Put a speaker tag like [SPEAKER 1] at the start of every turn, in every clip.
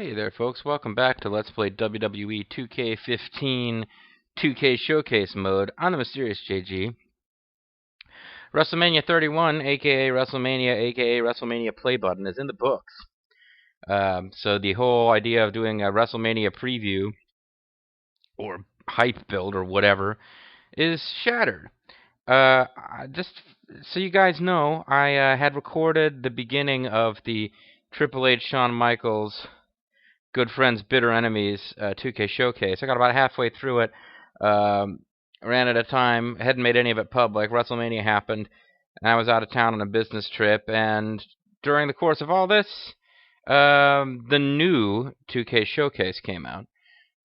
[SPEAKER 1] Hey there, folks. Welcome back to Let's Play WWE 2K15 2K Showcase mode. I'm the Mysterious JG. WrestleMania 31, aka WrestleMania Play Button, is in the books. So the whole idea of doing a WrestleMania preview or hype build or whatever is shattered. Just so you guys know, I had recorded the beginning of the Triple H Shawn Michaels Good Friends, Bitter Enemies 2K Showcase. I got about halfway through it, ran out of time, hadn't made any of it public. WrestleMania happened, and I was out of town on a business trip, and during the course of all this, the new 2K Showcase came out.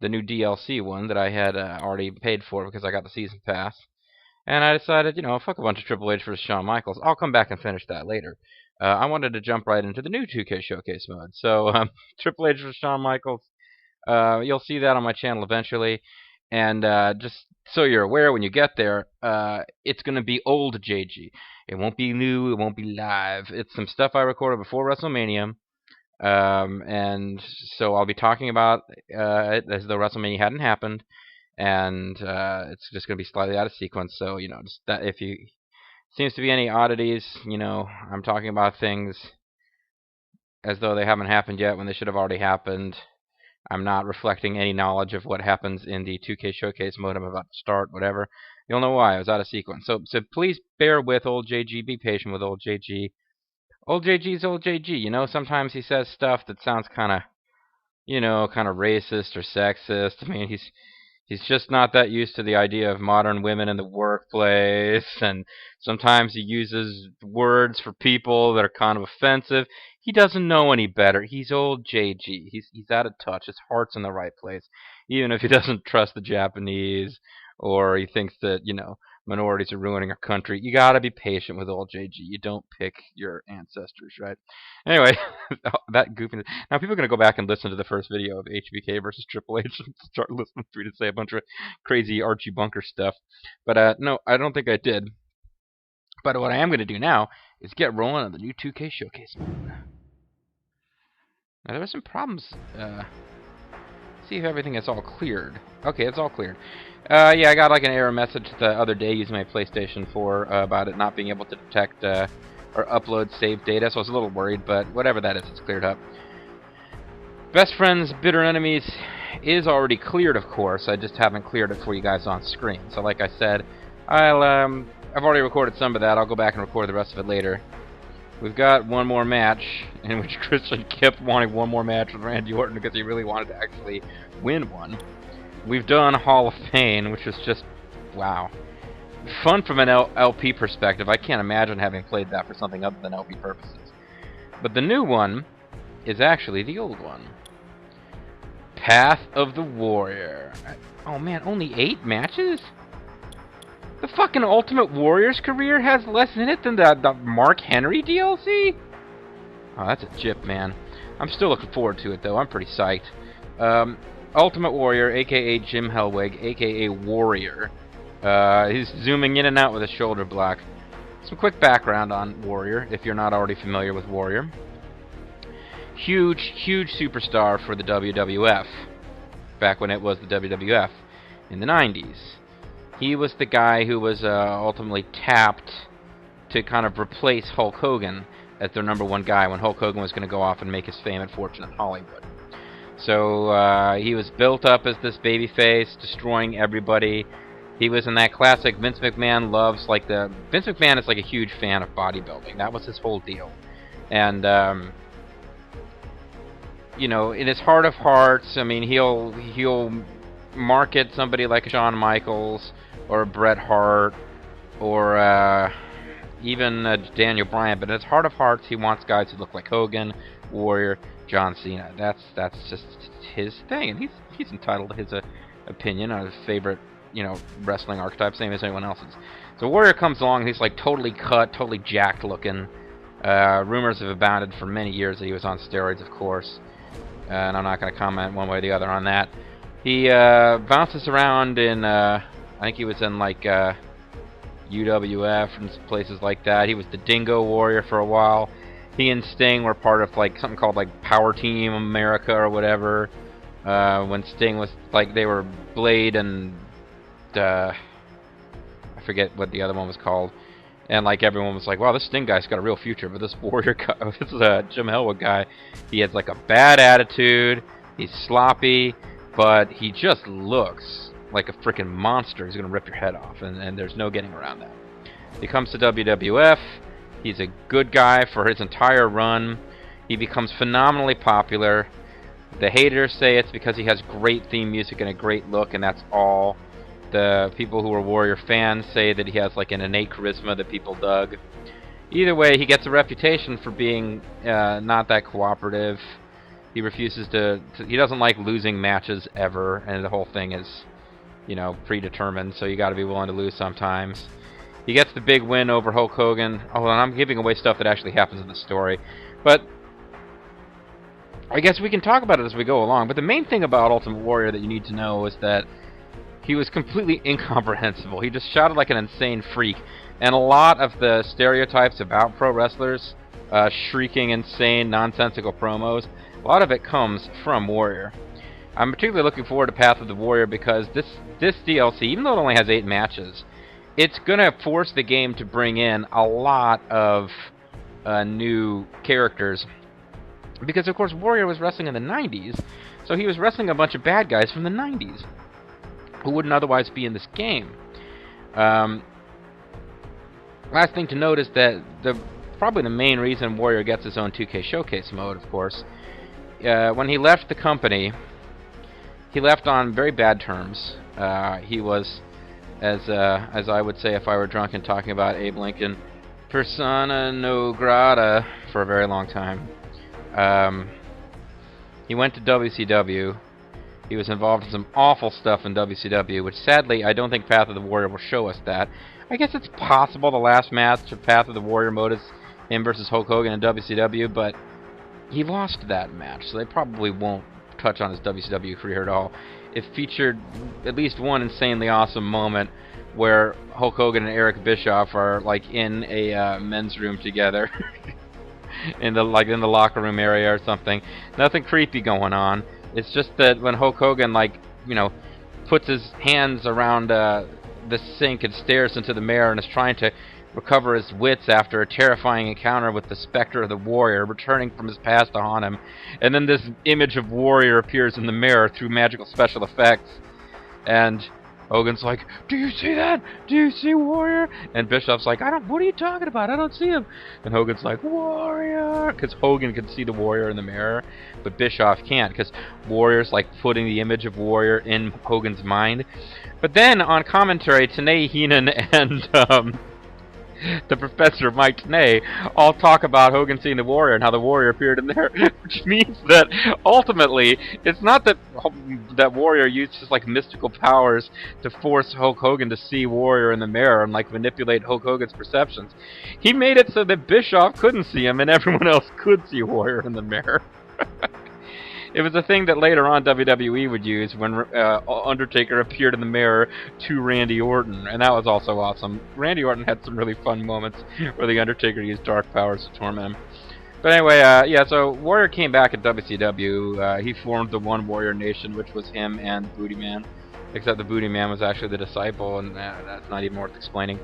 [SPEAKER 1] The new DLC one that I had already paid for because I got the season pass. And I decided, fuck a bunch of Triple H versus Shawn Michaels. I'll come back and finish that later. I wanted to jump right into the new 2K Showcase mode. So, Triple H versus Shawn Michaels, you'll see that on my channel eventually. And just so you're aware, when you get there, it's going to be old JG. It won't be new, it won't be live. It's some stuff I recorded before WrestleMania. And so I'll be talking about it as though WrestleMania hadn't happened. And it's just going to be slightly out of sequence. So, just that if you seems to be any oddities, I'm talking about things as though they haven't happened yet when they should have already happened. I'm not reflecting any knowledge of what happens in the 2K Showcase mode I'm about to start, whatever. You'll know why. I was out of sequence. So please bear with old JG. Be patient with old JG. Old JG's old JG. Sometimes he says stuff that sounds kind of racist or sexist. I mean, He's just not that used to the idea of modern women in the workplace, and sometimes he uses words for people that are kind of offensive. He doesn't know any better. He's old JG. He's out of touch. His heart's in the right place, even if he doesn't trust the Japanese or he thinks that, minorities are ruining our country. You gotta be patient with old JG. You don't pick your ancestors, right? Anyway, that goofiness. Now people are gonna go back and listen to the first video of HBK versus Triple H and start listening to me to say a bunch of crazy Archie Bunker stuff. But no, I don't think I did. But what I am gonna do now is get rolling on the new 2K Showcase mode. Now there were some problems. See if everything is all cleared. Okay, it's all cleared. Yeah, I got like an error message the other day using my PlayStation 4 about it not being able to detect or upload saved data, so I was a little worried, but whatever that is, it's cleared up. Best Friends, Bitter Enemies is already cleared, of course. I just haven't cleared it for you guys on screen. So like I said, I've already recorded some of that. I'll go back and record the rest of it later. We've got one more match, in which Christian kept wanting one more match with Randy Orton because he really wanted to actually win one. We've done Hall of Pain, which was just, wow. Fun from an LP perspective. I can't imagine having played that for something other than LP purposes. But the new one is actually the old one. Path of the Warrior. Oh man, only 8 matches? The fucking Ultimate Warrior's career has less in it than the Mark Henry DLC? Oh, that's a jip, man. I'm still looking forward to it, though. I'm pretty psyched. Ultimate Warrior, a.k.a. Jim Hellwig, a.k.a. Warrior. He's zooming in and out with a shoulder block. Some quick background on Warrior, if you're not already familiar with Warrior. Huge, huge superstar for the WWF, back when it was the WWF, in the 90s. He was the guy who was ultimately tapped to kind of replace Hulk Hogan as their #1 guy when Hulk Hogan was going to go off and make his fame and fortune in Hollywood. So he was built up as this babyface, destroying everybody. He was in that classic Vince McMahon loves, Vince McMahon is like a huge fan of bodybuilding. That was his whole deal. And, in his heart of hearts, I mean, he'll market somebody like Shawn Michaels or Bret Hart or even Daniel Bryan, but in his heart of hearts, he wants guys who look like Hogan, Warrior, John Cena. That's just his thing, and he's entitled to his opinion on his favorite, wrestling archetype, same as anyone else's. So Warrior comes along, and he's like totally cut, totally jacked looking. Rumors have abounded for many years that he was on steroids, of course, and I'm not going to comment one way or the other on that. He bounces around in, I think he was in like UWF and places like that. He was the Dingo Warrior for a while. he and Sting were part of like something called like Power Team America or whatever. When Sting was like they were Blade and I forget what the other one was called. And like everyone was like, wow, this Sting guy's got a real future, but this Warrior guy, this Jim Hellwood guy, he has like a bad attitude, he's sloppy, but he just looks like a freaking monster. He's gonna rip your head off, and there's no getting around that. He comes to WWF, he's a good guy for his entire run, he becomes phenomenally popular. The haters say it's because he has great theme music and a great look, and that's all. The people who are Warrior fans say that he has like an innate charisma that people dug. Either way, he gets a reputation for being not that cooperative. He refuses he doesn't like losing matches ever, and the whole thing is, you know, predetermined, so you got to be willing to lose sometimes. He gets the big win over Hulk Hogan. Oh, and I'm giving away stuff that actually happens in the story, but I guess we can talk about it as we go along. But the main thing about Ultimate Warrior that you need to know is that he was completely incomprehensible. He just shouted like an insane freak. And a lot of the stereotypes about pro wrestlers, shrieking, insane, nonsensical promos, a lot of it comes from Warrior. I'm particularly looking forward to Path of the Warrior because this DLC, even though it only has 8 matches, it's going to force the game to bring in a lot of new characters. Because, of course, Warrior was wrestling in the 90s, so he was wrestling a bunch of bad guys from the 90s. Who wouldn't otherwise be in this game. Last thing to note is that probably the main reason Warrior gets his own 2K Showcase mode, of course, when he left the company, he left on very bad terms. He was, as I would say if I were drunk and talking about Abe Lincoln, persona non grata for a very long time. He went to WCW. He was involved in some awful stuff in WCW, which sadly I don't think Path of the Warrior will show us that. I guess it's possible the last match of Path of the Warrior mode is him versus Hulk Hogan in WCW, but he lost that match, so they probably won't touch on his WCW career at all. It featured at least one insanely awesome moment where Hulk Hogan and Eric Bischoff are like in a men's room together. in the locker room area or something. Nothing creepy going on. It's just that when Hulk Hogan, like, you know, puts his hands around the sink and stares into the mirror and is trying to recover his wits after a terrifying encounter with the specter of the Warrior returning from his past to haunt him, and then this image of Warrior appears in the mirror through magical special effects, and Hogan's like, "Do you see that? Do you see Warrior?" And Bischoff's like, "What are you talking about? I don't see him." And Hogan's like, "Warrior!" Because Hogan can see the Warrior in the mirror, but Bischoff can't, because Warrior's like putting the image of Warrior in Hogan's mind. But then on commentary, Tenay Heenan and the Professor Mike Tenay all talk about Hogan seeing the Warrior and how the Warrior appeared in there, which means that ultimately it's not that Warrior used his like mystical powers to force Hulk Hogan to see Warrior in the mirror and like manipulate Hulk Hogan's perceptions. He made it so that Bischoff couldn't see him and everyone else could see Warrior in the mirror. It was a thing that later on WWE would use when Undertaker appeared in the mirror to Randy Orton, and that was also awesome. Randy Orton had some really fun moments where the Undertaker used dark powers to torment him. But anyway, yeah, so Warrior came back at WCW. He formed the One Warrior Nation, which was him and Booty Man, except the Booty Man was actually the disciple, and that's not even worth explaining.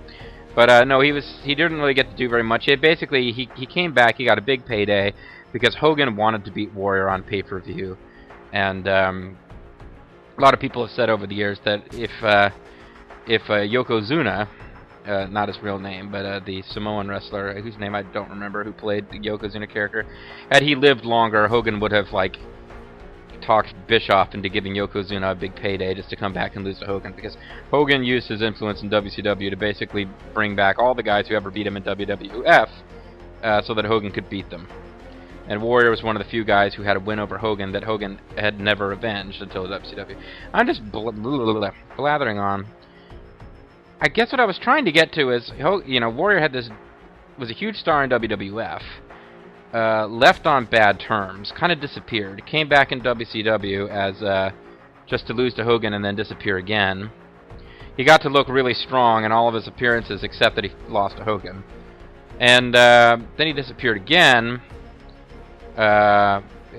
[SPEAKER 1] But no, he didn't really get to do very much. Basically, he came back, he got a big payday, because Hogan wanted to beat Warrior on pay-per-view. And a lot of people have said over the years that if Yokozuna, not his real name, but the Samoan wrestler, whose name I don't remember, who played the Yokozuna character, had he lived longer, Hogan would have, like, talked Bischoff into giving Yokozuna a big payday just to come back and lose to Hogan, because Hogan used his influence in WCW to basically bring back all the guys who ever beat him in WWF so that Hogan could beat them. And Warrior was one of the few guys who had a win over Hogan that Hogan had never avenged until WCW. I'm just blathering on. I guess what I was trying to get to is, you know, Warrior was a huge star in WWF, left on bad terms, kind of disappeared, came back in WCW as just to lose to Hogan and then disappear again. He got to look really strong in all of his appearances except that he lost to Hogan. And then he disappeared again.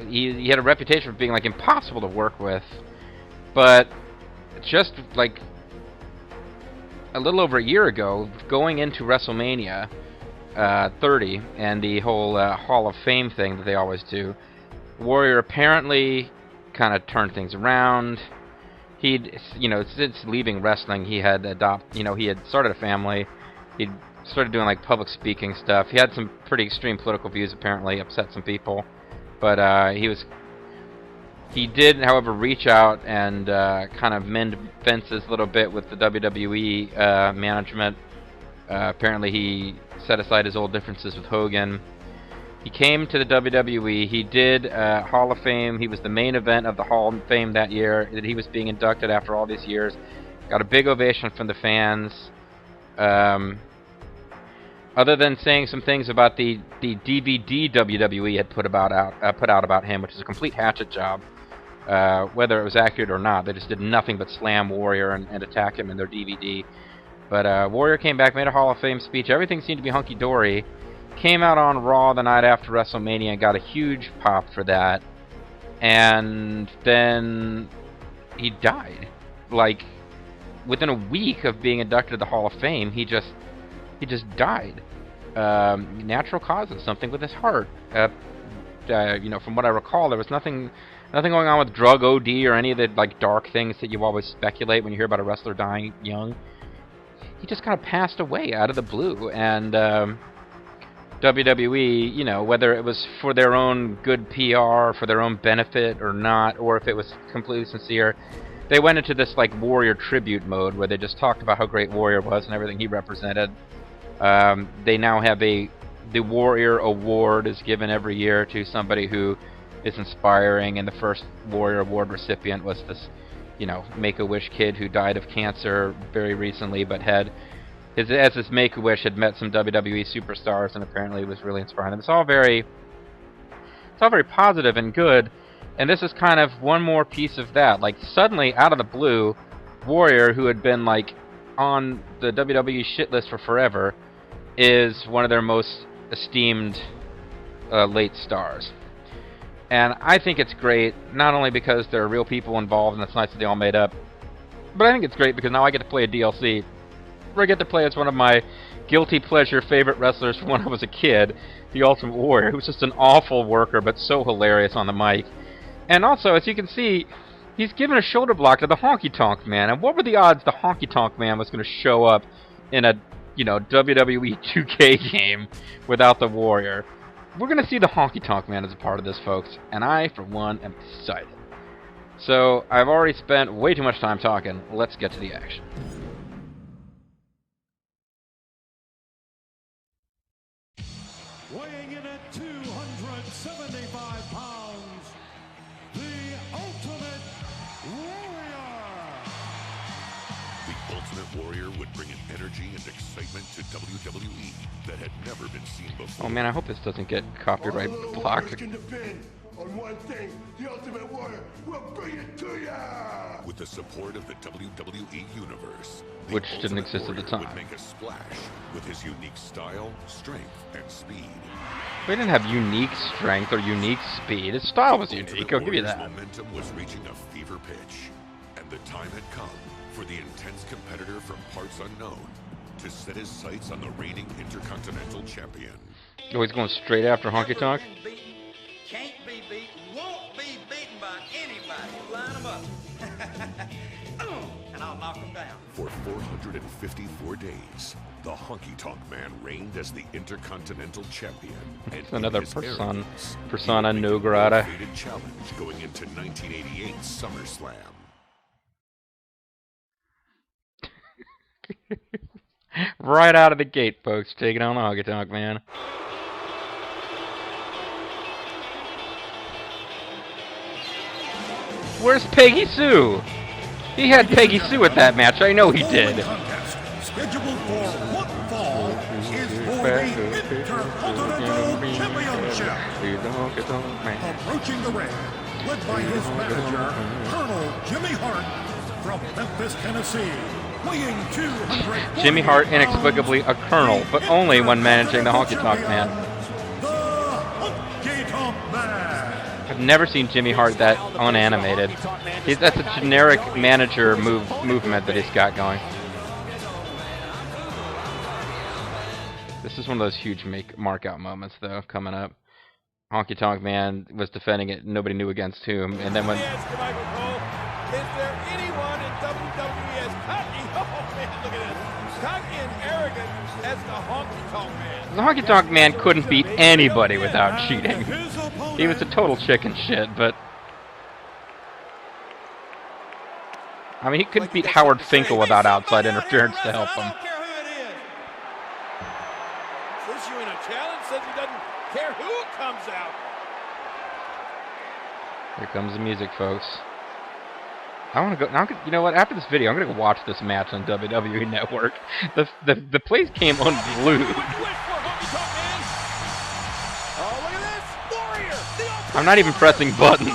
[SPEAKER 1] He had a reputation for being like impossible to work with, but just like a little over a year ago, going into WrestleMania 30 and the whole Hall of Fame thing that they always do, Warrior apparently kind of turned things around. He'd, since leaving wrestling, he had he had started a family. He'd started doing like public speaking stuff. He had some pretty extreme political views, apparently, upset some people. But he did, however, reach out and kind of mend fences a little bit with the WWE management. Apparently, he set aside his old differences with Hogan. He came to the WWE. He did Hall of Fame. He was the main event of the Hall of Fame that year that he was being inducted after all these years. Got a big ovation from the fans. Other than saying some things about the DVD WWE had put out about him, which is a complete hatchet job. Whether it was accurate or not, they just did nothing but slam Warrior and attack him in their DVD. But Warrior came back, made a Hall of Fame speech. Everything seemed to be hunky-dory. Came out on Raw the night after WrestleMania and got a huge pop for that. And then he died. Like, within a week of being inducted to the Hall of Fame, he just died. Natural causes, something with his heart. From what I recall, there was nothing going on with drug OD or any of the like dark things that you always speculate when you hear about a wrestler dying young. He just kind of passed away out of the blue, and WWE, whether it was for their own good PR, for their own benefit or not, or if it was completely sincere, they went into this like Warrior tribute mode where they just talked about how great Warrior was and everything he represented. They now have the Warrior Award is given every year to somebody who is inspiring, and the first Warrior Award recipient was this, Make-A-Wish kid who died of cancer very recently, but as his Make-A-Wish had met some WWE superstars and apparently was really inspiring them. It's all very positive and good, and this is kind of one more piece of that. Like, suddenly, out of the blue, Warrior, who had been like on the WWE shit list for forever, is one of their most esteemed late stars. And I think it's great, not only because there are real people involved and it's nice that they all made up, but I think it's great because now I get to play a DLC where I get to play as one of my guilty pleasure favorite wrestlers from when I was a kid, the Ultimate Warrior, who's just an awful worker but so hilarious on the mic. And also, as you can see, he's given a shoulder block to the Honky Tonk Man. And what were the odds the Honky Tonk Man was going to show up in a, WWE 2K game without the Warrior? We're going to see the Honky Tonk Man as a part of this, folks. And I, for one, am excited. So, I've already spent way too much time talking. Let's get to the action.
[SPEAKER 2] Weighing in at 275 pounds, the Ultimate Warrior.
[SPEAKER 3] The Ultimate Warrior would bring an energy and excitement to WWE that had never been seen before.
[SPEAKER 1] Oh man, I hope this doesn't get copyright blocked.
[SPEAKER 4] Can depend on one thing: the Ultimate Warrior will bring it to ya.
[SPEAKER 3] With the support of the WWE Universe, the
[SPEAKER 1] Which didn't
[SPEAKER 3] Ultimate
[SPEAKER 1] exist at the
[SPEAKER 3] Warrior
[SPEAKER 1] time.
[SPEAKER 3] would make a splash with his unique style, strength, and speed.
[SPEAKER 1] We didn't have unique strength or unique speed. His style was
[SPEAKER 3] Ultimate
[SPEAKER 1] unique, I'll give you
[SPEAKER 3] Warrior's
[SPEAKER 1] that.
[SPEAKER 3] momentum was reaching a fever pitch, and the time had come for the intense competitor from parts unknown to set his sights on the reigning Intercontinental Champion.
[SPEAKER 1] Oh, he's going straight after Honky Tonk?
[SPEAKER 5] Can't be beaten, won't be beaten by anybody. Line them up. And I'll knock them down.
[SPEAKER 3] For 454 days, the Honky Tonk Man reigned as the Intercontinental Champion. And
[SPEAKER 1] It's another
[SPEAKER 3] in his
[SPEAKER 1] persona
[SPEAKER 3] he
[SPEAKER 1] non
[SPEAKER 3] would
[SPEAKER 1] grata.
[SPEAKER 3] make a motivated challenge going into 1988 SummerSlam.
[SPEAKER 1] Right out of the gate, folks, taking on the Honky Tonk Man. Where's Peggy Sue? He had Peggy Sue at that match. I know he did.
[SPEAKER 2] Contest scheduled for one fall is for the Intercontinental Championship. Approaching the ring, led by his manager, Colonel Jimmy Hart from Memphis, Tennessee. weighing 200.
[SPEAKER 1] Jimmy Hart inexplicably a colonel, but only when managing the Honky Tonk Man.
[SPEAKER 2] The Honky Tonk Man.
[SPEAKER 1] I've never seen Jimmy Hart that unanimated. That's a generic manager movement that he's got going. This is one of those huge mark-out moments, though, coming up. Honky Tonk Man was defending it, nobody knew against whom, and then when...
[SPEAKER 6] Is there anyone in WWE as cocky? Oh, man, look at this. Cocky and arrogant as the Honky Tonk Man.
[SPEAKER 1] The Honky Tonk Man couldn't beat anybody without cheating. He was a total chicken shit, but... I mean, he couldn't beat Howard Finkel without outside interference to help him.
[SPEAKER 6] Puts you in a challenge, says he doesn't care who comes out.
[SPEAKER 1] Here comes the music, folks. I want to go. Now, you know what? After this video, I'm gonna go watch this match on WWE Network. The place came unglued. I'm not even pressing buttons.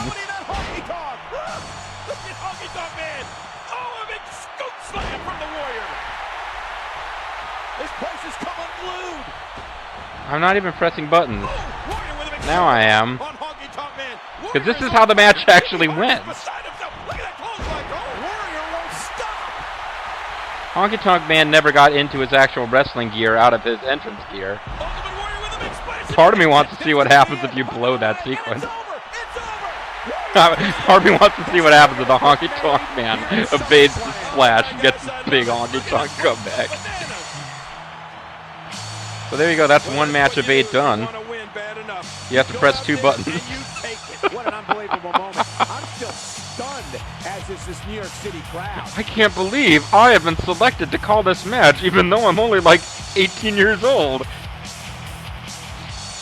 [SPEAKER 1] I'm not even pressing buttons. Now I am. Because this is how the match actually went. Honky Tonk Man never got into his actual wrestling gear out of his entrance gear. Part of me wants to see what happens if you blow that sequence. Part of me wants to see what happens if the Honky Tonk Man evades the splash and gets his big Honky Tonk comeback. So there you go, that's one match of 8 done. You have to press 2 buttons.
[SPEAKER 7] What an unbelievable moment. I'm still stunned as is this New York City crowd.
[SPEAKER 1] I can't believe I have been selected to call this match even though I'm only like 18 years old.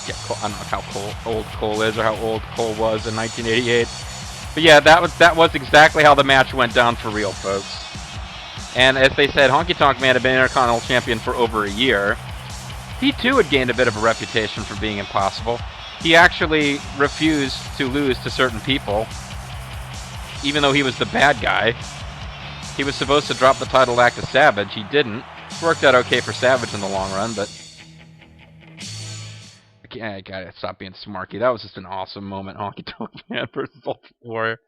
[SPEAKER 1] Yeah, I don't know how old Cole is or how old Cole was in 1988. But yeah, that was exactly how the match went down for real, folks. And as they said, Honky Tonk Man had been Intercontinental Champion for over a year. He too had gained a bit of a reputation for being impossible. He actually refused to lose to certain people, even though he was the bad guy. He was supposed to drop the title back to Savage. He didn't. Worked out okay for Savage in the long run, but... I gotta stop being smarky. That was just an awesome moment. Honky Tonk Man versus Ultimate Warrior.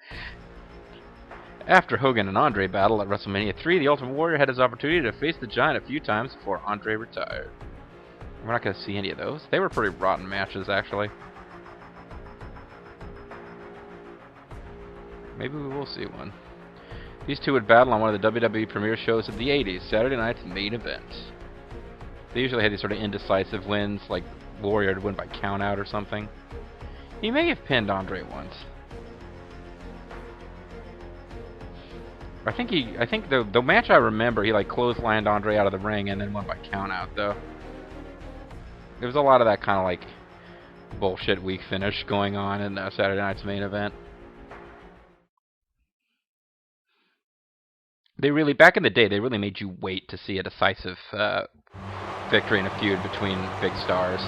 [SPEAKER 1] After Hogan and Andre battle at WrestleMania 3, the Ultimate Warrior had his opportunity to face the Giant a few times before Andre retired. We're not going to see any of those. They were pretty rotten matches, actually. Maybe we will see one. These two would battle on one of the WWE premiere shows of the 80s, Saturday night's main event. They usually had these sort of indecisive wins, like Warrior to win by countout or something. He may have pinned Andre once. I think the match I remember, he like clotheslined Andre out of the ring and then won by countout, though. There was a lot of that kind of like bullshit weak finish going on in Saturday night's main event. They really, back in the day, they really made you wait to see a decisive victory in a feud between big stars.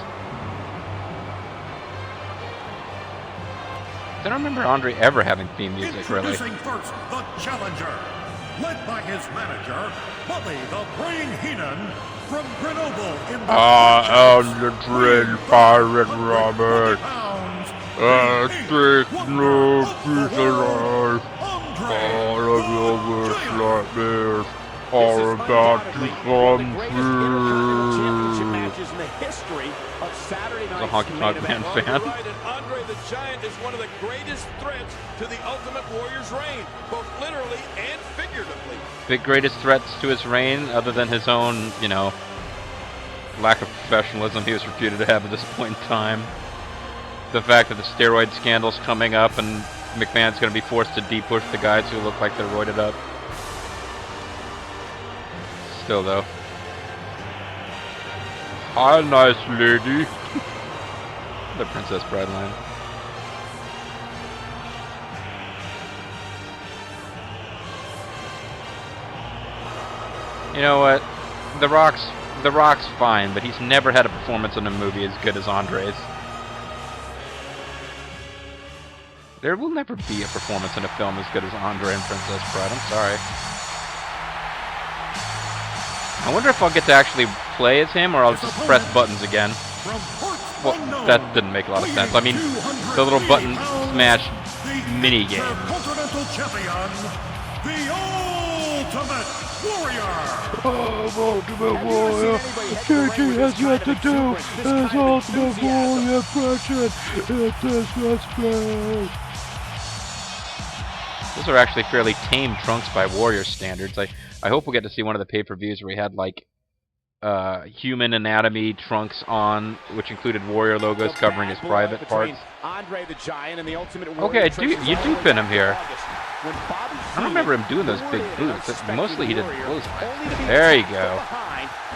[SPEAKER 1] I don't remember Andre ever having theme music, really.
[SPEAKER 2] Introducing first, the challenger, led by his manager, Bobby the Brain Heenan, from Grenoble in the
[SPEAKER 1] am the Dread Pirate Robert. Take no piece of life. All of your wish nightmares are about to come true. The Honky Tonk Man fan.
[SPEAKER 6] Andre the Giant is one of the greatest threats to the Ultimate Warrior's reign, both literally and figuratively.
[SPEAKER 1] The greatest threats to his reign, other than his own, you know, lack of professionalism he was reputed to have at this point in time. The fact that the steroid scandal's coming up and McMahon's going to be forced to de-push the guys who look like they're roided up. Still, though. Hi, nice lady. The Princess Bride line. You know what? The Rock's fine, but he's never had a performance in a movie as good as Andre's. There will never be a performance in a film as good as Andre and Princess Bride. I'm sorry. I wonder if I'll get to actually play as him, or I'll just press buttons again. Well, that didn't make a lot of sense. I mean, the little button smash mini game.
[SPEAKER 2] Continental Champion, the Ultimate Warrior.
[SPEAKER 8] Ultimate Warrior. JJ has yet to do his Ultimate Warrior impression in this respect.
[SPEAKER 1] Those are actually fairly tame Trunks by Warrior standards. I hope we'll get to see one of the pay-per-views where he had like human anatomy Trunks on, which included Warrior logos covering his private parts.
[SPEAKER 7] Andre the Giant and the Ultimate
[SPEAKER 1] Okay, you do pin him here. I don't remember him doing those big boots. Mostly he did clothesline. There you go.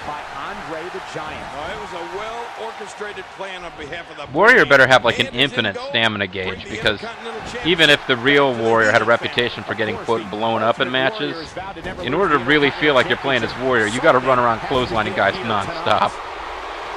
[SPEAKER 7] By Andre the Giant.
[SPEAKER 6] It was a well-orchestrated plan on behalf of the
[SPEAKER 1] Warrior better have like an infinite stamina gauge, because even if the real Warrior had a reputation for getting, quote, blown up in matches, in order to really feel like you're playing as Warrior, you got to run around clotheslining guys non-stop.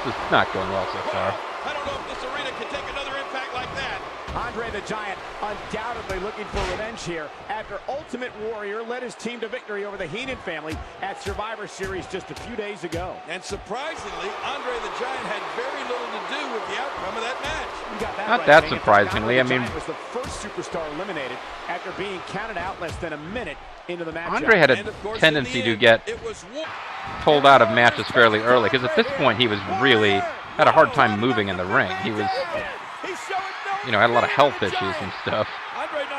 [SPEAKER 1] This is not going well so far.
[SPEAKER 6] I don't know if this arena can take another impact like that.
[SPEAKER 7] Andre the Giant undoubtedly looking for revenge here after Ultimate Warrior led his team to victory over the Heenan family at Survivor Series just a few days ago.
[SPEAKER 6] And surprisingly, Andre the Giant had very little to do with the outcome of that match.
[SPEAKER 7] You got that
[SPEAKER 1] Not
[SPEAKER 7] right,
[SPEAKER 1] that
[SPEAKER 7] Bing.
[SPEAKER 1] surprisingly. I mean,
[SPEAKER 7] was the first superstar eliminated after being counted out less than a minute into the match.
[SPEAKER 1] Andre had a tendency to get pulled out of matches fairly early, because at this point he was really had a hard time moving in the ring. He was, you know, had a lot of health issues and stuff.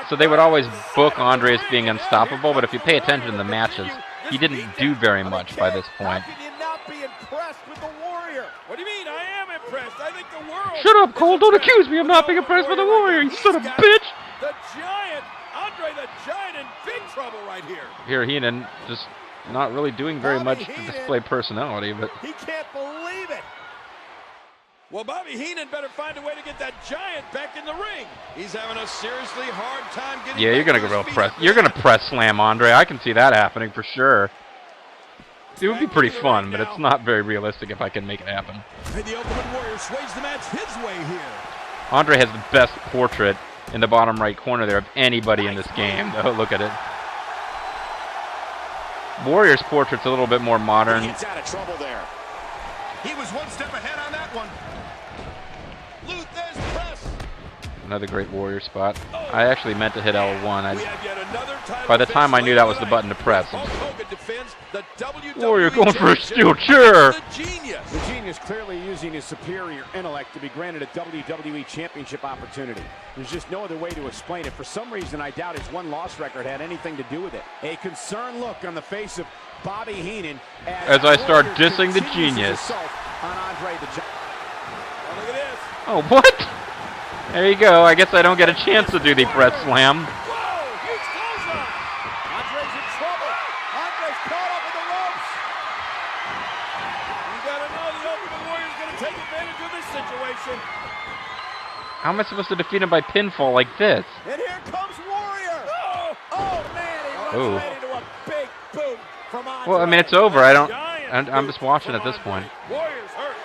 [SPEAKER 1] So they would always book Andre as being unstoppable, but if you pay attention to the matches, he didn't do very much by this point.
[SPEAKER 7] How can you not be impressed with the Warrior?
[SPEAKER 6] What do you mean? I am impressed. I think the world...
[SPEAKER 1] Shut up, Cole! Don't accuse me of not being impressed with the Warrior, you son of a bitch!
[SPEAKER 6] The Giant, Andre the Giant in big trouble right here.
[SPEAKER 1] Here, Heenan just not really doing very much to display personality, but...
[SPEAKER 7] He can't believe it!
[SPEAKER 6] Well, Bobby Heenan better find a way to get that Giant back in the ring. He's having a seriously hard time getting
[SPEAKER 1] Yeah, you're gonna go real press. You're gonna press slam Andre. I can see that happening for sure. It would be pretty fun, but it's not very realistic if I can make it happen.
[SPEAKER 6] And the Ultimate Warrior sways the match his way here.
[SPEAKER 1] Andre has the best portrait in the bottom right corner there of anybody in this game. Oh, look at it. Warrior's portrait's a little bit more modern.
[SPEAKER 7] He gets out of trouble there.
[SPEAKER 4] He was one step ahead on that one.
[SPEAKER 6] Luther's press.
[SPEAKER 1] Another great Warrior spot. I actually meant to hit L1.
[SPEAKER 6] We have yet another title
[SPEAKER 1] By the time I knew that was the
[SPEAKER 6] defense
[SPEAKER 1] button to press.
[SPEAKER 6] Hulk Hogan defends the WWE
[SPEAKER 1] Warrior going for a steel chair.
[SPEAKER 6] The Genius.
[SPEAKER 7] The Genius clearly using his superior intellect to be granted a WWE Championship opportunity. There's just no other way to explain it. For some reason, I doubt his one-loss record had anything to do with it. A concerned look on the face of Bobby Heenan
[SPEAKER 1] as I start dissing the Genius.
[SPEAKER 7] On Andre the Giant.
[SPEAKER 6] Oh, look at this.
[SPEAKER 1] Oh, what? There you go. I guess I don't get a chance to do the press slam.
[SPEAKER 6] Whoa, huge close-up.
[SPEAKER 7] Andre's in trouble. Andre's caught up in the ropes.
[SPEAKER 6] You gotta know the Ultimate Warrior's gonna take advantage of this situation.
[SPEAKER 1] How am I supposed to defeat him by pinfall like this?
[SPEAKER 7] And here comes Warrior. Oh man, he runs
[SPEAKER 1] Oh.
[SPEAKER 7] right into a big boot from Andre.
[SPEAKER 1] Well, I mean, it's over. I'm just watching at this point.
[SPEAKER 6] Warrior's hurt.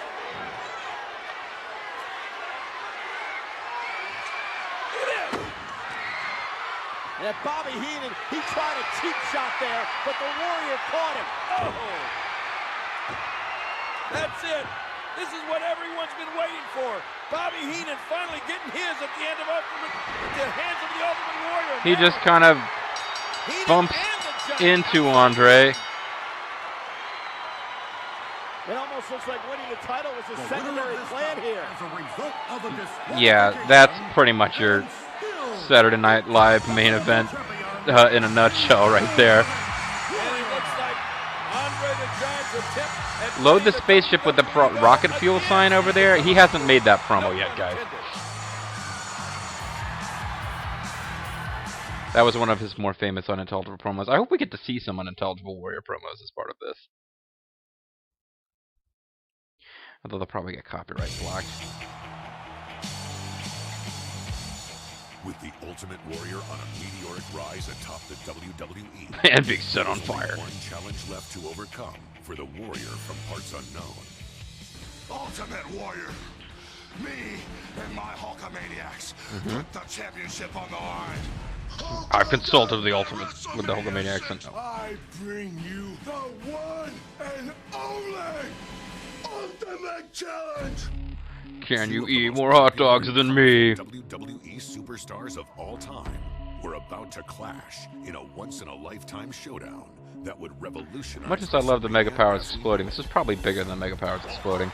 [SPEAKER 7] And Bobby Heenan, he tried a cheap shot there, but the Warrior caught him.
[SPEAKER 6] Oh! That's it. This is what everyone's been waiting for. Bobby Heenan finally getting his at the end of the hands of the Ultimate Warrior.
[SPEAKER 1] He just kind of bumps into Andre.
[SPEAKER 7] It almost looks like winning the title was a secondary plan here.
[SPEAKER 1] Yeah, that's pretty much your Saturday Night Live main event in a nutshell right there. Load the spaceship with the rocket fuel sign over there. He hasn't made that promo yet, guys. That was one of his more famous unintelligible promos. I hope we get to see some unintelligible Warrior promos as part of this. Although they'll probably get copyright blocked.
[SPEAKER 3] With the Ultimate Warrior on a meteoric rise atop the WWE.
[SPEAKER 1] And Big Set on fire.
[SPEAKER 3] One challenge left to overcome for the Warrior from parts unknown.
[SPEAKER 4] Ultimate Warrior. Me and my Hulkamaniacs put the championship on the line.
[SPEAKER 1] I've consulted the Ultimate with the Hulkamania accent. No.
[SPEAKER 4] I bring you the one and only Ultimate Challenge.
[SPEAKER 1] Can you eat more hot dogs than me?
[SPEAKER 3] WWE superstars of all time were about to clash in a once-in-a-lifetime showdown that would revolutionize.
[SPEAKER 1] Much as I love the Mega Powers exploding, this is probably bigger than Mega Powers exploding.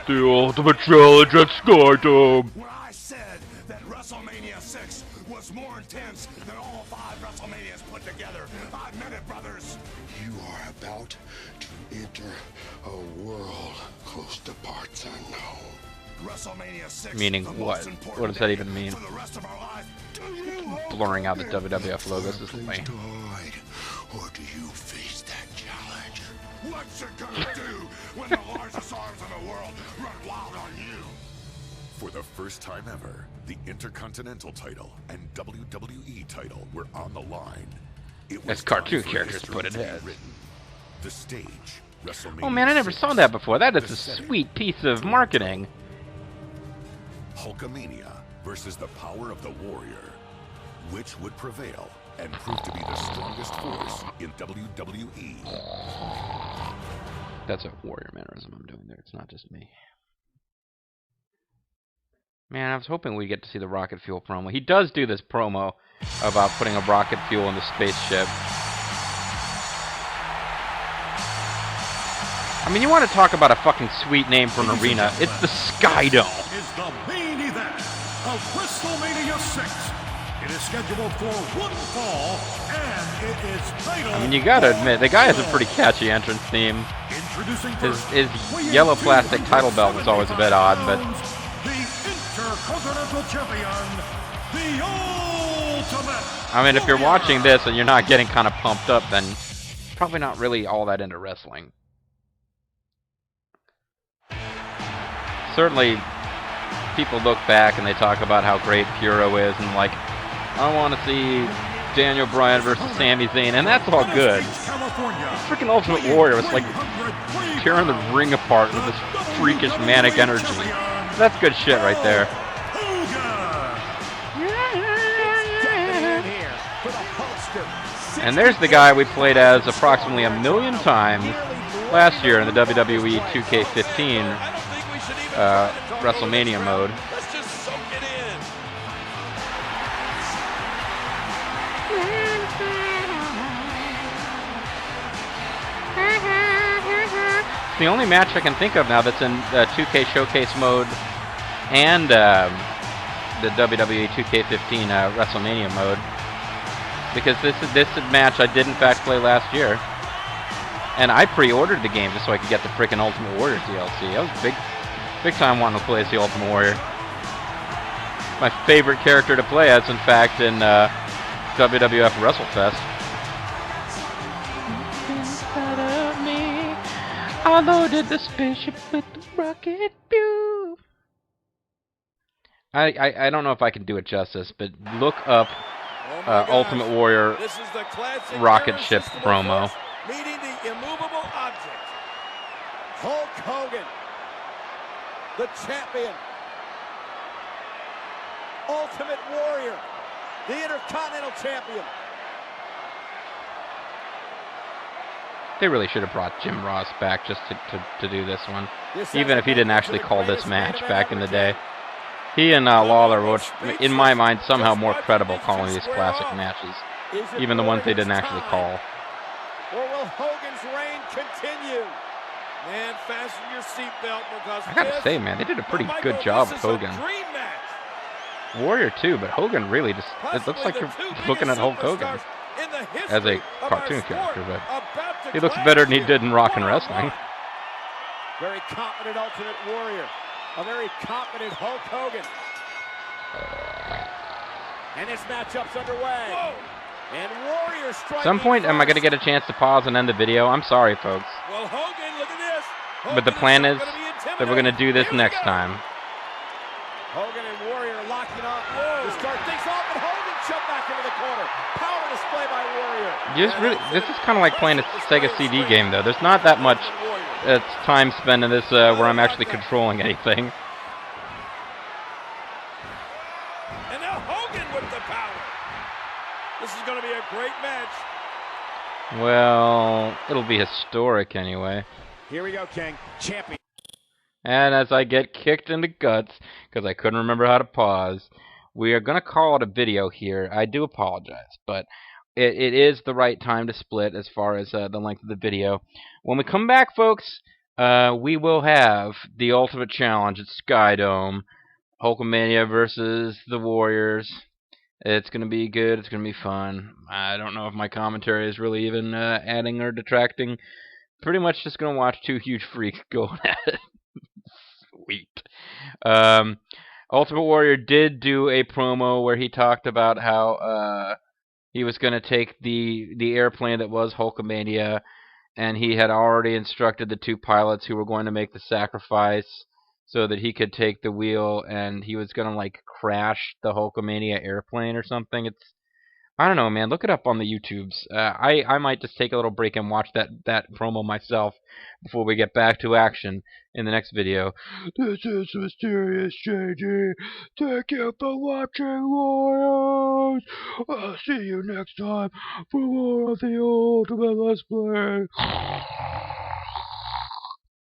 [SPEAKER 1] The Ultimate Challenge at Skydome.
[SPEAKER 4] When I said that WrestleMania 6 was more intense than all 5 WrestleManias put together, I meant it, brothers. You are about to enter a world close to parts unknown. WrestleMania 6.
[SPEAKER 1] Meaning what? What does that even mean?
[SPEAKER 4] For the rest of our lives.
[SPEAKER 1] Blurring out the WWF logos is lame.
[SPEAKER 4] Or do you face that challenge? What's it gonna do when the largest arms in the world run wild on you?
[SPEAKER 3] For the first time ever, the Intercontinental title and WWE title were on the line. It was
[SPEAKER 1] As cartoon
[SPEAKER 3] time for
[SPEAKER 1] characters
[SPEAKER 3] history
[SPEAKER 1] put it
[SPEAKER 3] to be
[SPEAKER 1] as.
[SPEAKER 3] written. The stage, WrestleMania.
[SPEAKER 1] Oh man, I never
[SPEAKER 3] 6,
[SPEAKER 1] saw that before. That is
[SPEAKER 3] the
[SPEAKER 1] a
[SPEAKER 3] setting,
[SPEAKER 1] sweet piece of marketing.
[SPEAKER 3] Hulkamania versus the power of the Warrior. Which would prevail and prove to be the strongest force in WWE?
[SPEAKER 1] That's a Warrior mannerism I'm doing there. It's not just me. Man, I was hoping we'd get to see the rocket fuel promo. He does do this promo about putting a rocket fuel in the spaceship. I mean, you want to talk about a fucking sweet name for an arena. It's the Skydome.
[SPEAKER 2] Is the main event of WrestleMania 6. It is scheduled for one fall, and it is titled...
[SPEAKER 1] I mean, you gotta admit, the guy has a pretty catchy entrance theme.
[SPEAKER 2] Introducing
[SPEAKER 1] His yellow plastic title belt was always a bit odd, but...
[SPEAKER 2] The Intercontinental Champion, the Ultimate...
[SPEAKER 1] I mean, if you're watching this and you're not getting kind of pumped up, then probably not really all that into wrestling. Certainly, people look back and they talk about how great Puro is, and like, I want to see Daniel Bryan versus Sami Zayn, and that's all good. Freaking Ultimate Warrior was like tearing the ring apart with this freakish manic energy. That's good shit right there. And there's the guy we played as approximately 1 million times last year in the WWE 2K15 WrestleMania mode.
[SPEAKER 6] Let's just soak it in.
[SPEAKER 1] The only match I can think of now that's in 2K Showcase mode and the WWE 2K15 WrestleMania mode, because this match I did in fact play last year, and I pre-ordered the game just so I could get the freaking Ultimate Warrior DLC. I was big time wanting to play as the Ultimate Warrior. My favorite character to play as, in fact, in WWF WrestleFest. I loaded the spaceship with the rocket fuel. I don't know if I can do it justice, but look up Ultimate Warrior rocket ship promo.
[SPEAKER 6] Meeting the immovable object. Hulk Hogan, the champion. Ultimate Warrior, the Intercontinental Champion.
[SPEAKER 1] They really should have brought Jim Ross back just to do this one. Even if he didn't actually call this match back in the day. He and Lawler were, in my mind, somehow more credible calling these classic matches. Even the ones they didn't actually call.
[SPEAKER 6] Or will Hogan's reign continue? Man, fasten your seatbelt because
[SPEAKER 1] I gotta say, man, they did a pretty good job with Hogan. Warrior too, but Hogan really just, it looks like you're looking at Hulk Hogan as a cartoon character, but he looks better than he did in Rock and Wrestling.
[SPEAKER 6] Very confident Ultimate Warrior, a very confident Hulk Hogan. And this matchup's underway. Whoa. And Warrior striking.
[SPEAKER 1] At some point, am I going to get a chance to pause and end the video? I'm sorry, folks.
[SPEAKER 6] Well, Hogan, look at this. Hogan,
[SPEAKER 1] but the plan is that we're going to do this next time.
[SPEAKER 6] Hogan and Warrior locking on to start things off, and Hogan jumped back into the corner. Power display by Warrior.
[SPEAKER 1] This is kind of like playing a Sega CD game, though. There's not that much time spent in this where I'm actually controlling anything.
[SPEAKER 6] And now Hogan with the power. This is going to be a great match.
[SPEAKER 1] Well, it'll be historic anyway.
[SPEAKER 7] Here we go, King. Champion.
[SPEAKER 1] And as I get kicked in the guts, because I couldn't remember how to pause, we are going to call it a video here. I do apologize, but it is the right time to split as far as the length of the video. When we come back, folks, we will have the Ultimate Challenge at Skydome. Hulkamania versus the Warriors. It's going to be good. It's going to be fun. I don't know if my commentary is really even adding or detracting. Pretty much just going to watch two huge freaks going at it. Sweet. Ultimate Warrior did do a promo where he talked about how he was going to take the airplane that was Hulkamania, and he had already instructed the two pilots who were going to make the sacrifice so that he could take the wheel, and he was going to like crash the Hulkamania airplane or something. I don't know, man. Look it up on the YouTubes. I might just take a little break and watch that promo myself before we get back to action in the next video.
[SPEAKER 8] This is Mysterious JD. Thank you for watching, Warriors. I'll see you next time for more of the Ultimate Let's Play.